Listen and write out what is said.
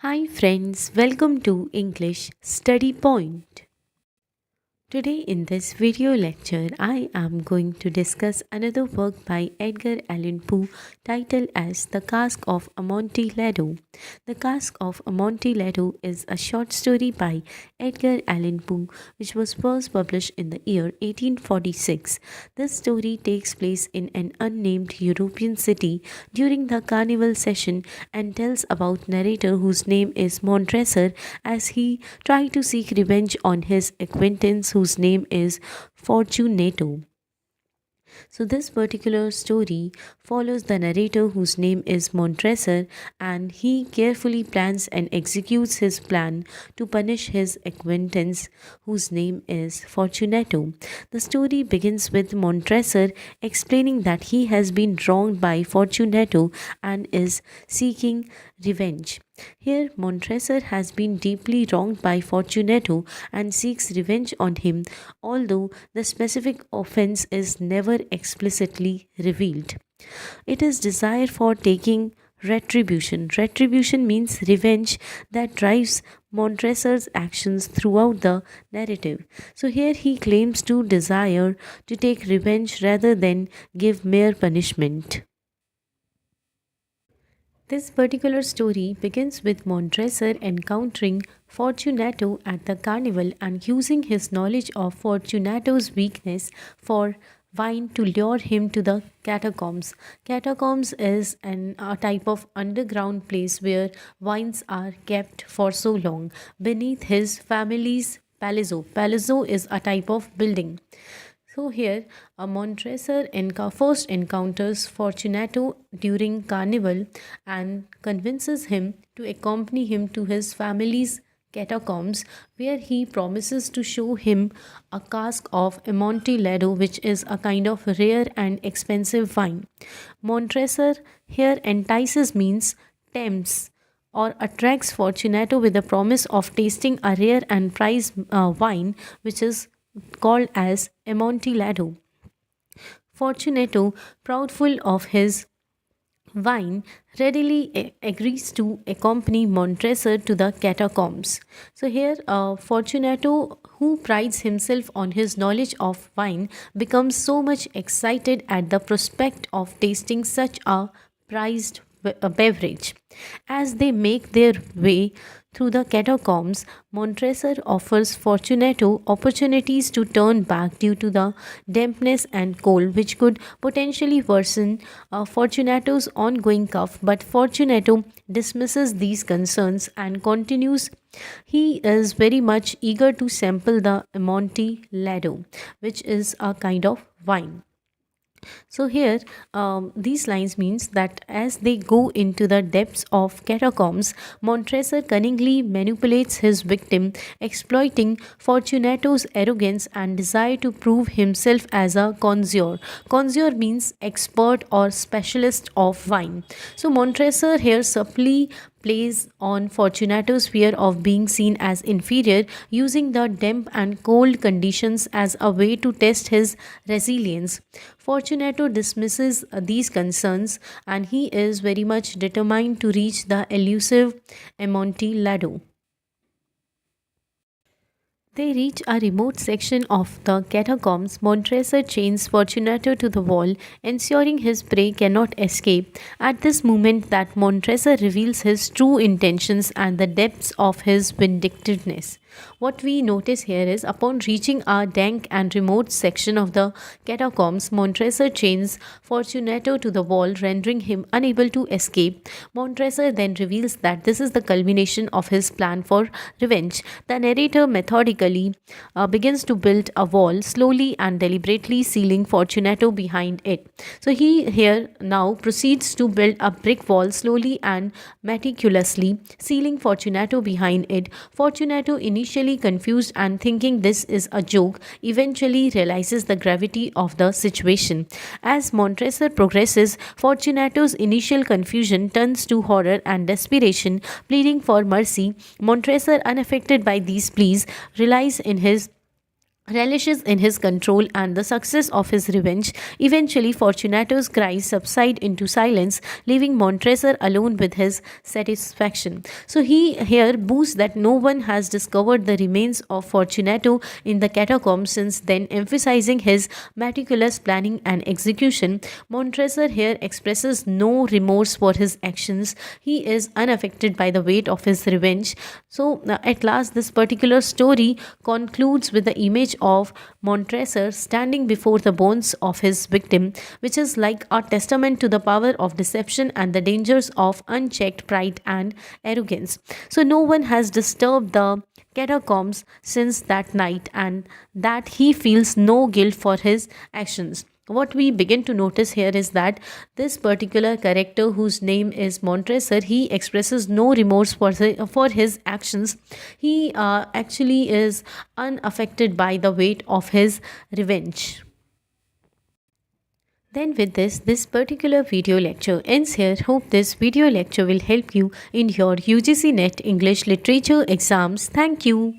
Hi friends, welcome to English Study Point. Today in this video lecture, I am going to discuss another work by Edgar Allan Poe titled as The Cask of Amontillado. The Cask of Amontillado is a short story by Edgar Allan Poe which was first published in the year 1846. This story takes place in an unnamed European city during the carnival session and tells about narrator whose name is Montresor as he tried to seek revenge on his acquaintance whose name is Fortunato. So, this particular story follows the narrator whose name is Montresor, and he carefully plans and executes his plan to punish his acquaintance whose name is Fortunato. The story begins with Montresor explaining that he has been wronged by Fortunato and is seeking revenge. Here, Montresor has been deeply wronged by Fortunato and seeks revenge on him, although the specific offense is never explicitly revealed. It is desire for taking retribution. Retribution means revenge that drives Montresor's actions throughout the narrative. So here he claims to desire to take revenge rather than give mere punishment. This particular story begins with Montresor encountering Fortunato at the carnival and using his knowledge of Fortunato's weakness for wine to lure him to the catacombs. Catacombs is a type of underground place where wines are kept for so long beneath his family's palazzo. Palazzo is a type of building. So here, a Montresor first encounters Fortunato during Carnival and convinces him to accompany him to his family's catacombs, where he promises to show him a cask of Amontillado, which is a kind of rare and expensive wine. Montresor here entices means tempts or attracts Fortunato with the promise of tasting a rare and prized wine, which is called as Amontillado. Fortunato, proudful of his wine, readily agrees to accompany Montresor to the catacombs. So here, Fortunato, who prides himself on his knowledge of wine, becomes so much excited at the prospect of tasting such a prized beverage. As they make their way through the catacombs, Montresor offers Fortunato opportunities to turn back due to the dampness and cold, which could potentially worsen Fortunato's ongoing cough. But Fortunato dismisses these concerns and continues. He is very much eager to sample the Amontillado, which is a kind of wine. So here, these lines means that as they go into the depths of catacombs, Montresor cunningly manipulates his victim, exploiting Fortunato's arrogance and desire to prove himself as a connoisseur. Connoisseur means expert or specialist of wine. So Montresor here subtly plays on Fortunato's fear of being seen as inferior, using the damp and cold conditions as a way to test his resilience. Fortunato dismisses these concerns and he is very much determined to reach the elusive Amontillado. They reach a remote section of the catacombs. Montresor chains Fortunato to the wall, ensuring his prey cannot escape. At this moment that Montresor reveals his true intentions and the depths of his vindictiveness. What we notice here is upon reaching a dank and remote section of the catacombs, Montresor chains Fortunato to the wall, rendering him unable to escape. Montresor then reveals that this is the culmination of his plan for revenge. The narrator methodically begins to build a wall, slowly and deliberately sealing Fortunato behind it. So he here now proceeds to build a brick wall slowly and meticulously, sealing Fortunato behind it. Fortunato, initially confused and thinking this is a joke, eventually realizes the gravity of the situation. As Montresor progresses, Fortunato's initial confusion turns to horror and desperation, pleading for mercy. Montresor, unaffected by these pleas, relies in his relishes in his control and the success of his revenge. Eventually, Fortunato's cries subside into silence, leaving Montresor alone with his satisfaction. So he here boasts that no one has discovered the remains of Fortunato in the catacombs since then, emphasizing his meticulous planning and execution. Montresor here expresses no remorse for his actions. He is unaffected by the weight of his revenge. So, at last, this particular story concludes with the image of Montresor standing before the bones of his victim, which is like a testament to the power of deception and the dangers of unchecked pride and arrogance. So, no one has disturbed the catacombs since that night, and that he feels no guilt for his actions. What we begin to notice here is that this particular character, whose name is Montresor, he expresses no remorse for his actions. He actually is unaffected by the weight of his revenge. Then with this particular video lecture ends here. Hope this video lecture will help you in your UGC NET English Literature exams. Thank you.